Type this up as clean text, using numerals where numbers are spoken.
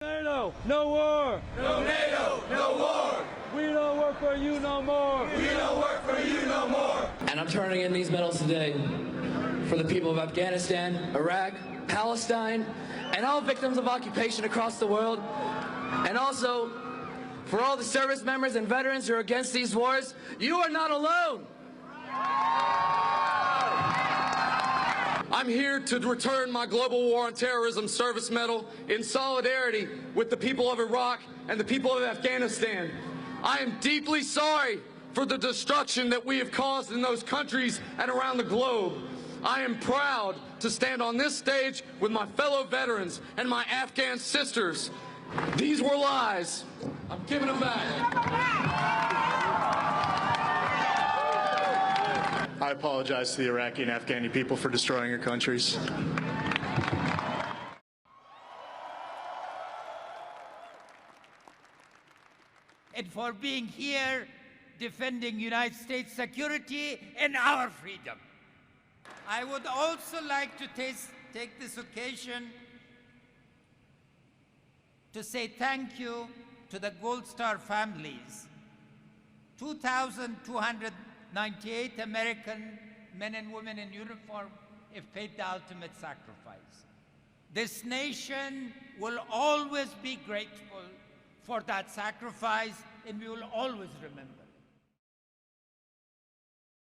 NATO, no war. No NATO, no war. We don't work for you no more. We don't work for you no more. And I'm turning in these medals today for the people of Afghanistan, Iraq, Palestine, and all victims of occupation across the world. And also for all the service members and veterans who are against these wars. You are not alone. I'm here to return my Global War on Terrorism Service Medal in solidarity with the people of Iraq and the people of Afghanistan. I am deeply sorry for the destruction that we have caused in those countries and around the globe. I am proud to stand on this stage with my fellow veterans and my Afghan sisters. These were lies. I'm giving them back. I apologize to the Iraqi and Afghani people for destroying your countries. And for being here defending United States security and our freedom. I would also like to take this occasion to say thank you to the Gold Star families. 2,298 American men and women in uniform have paid the ultimate sacrifice. This nation will always be grateful for that sacrifice, and we will always remember.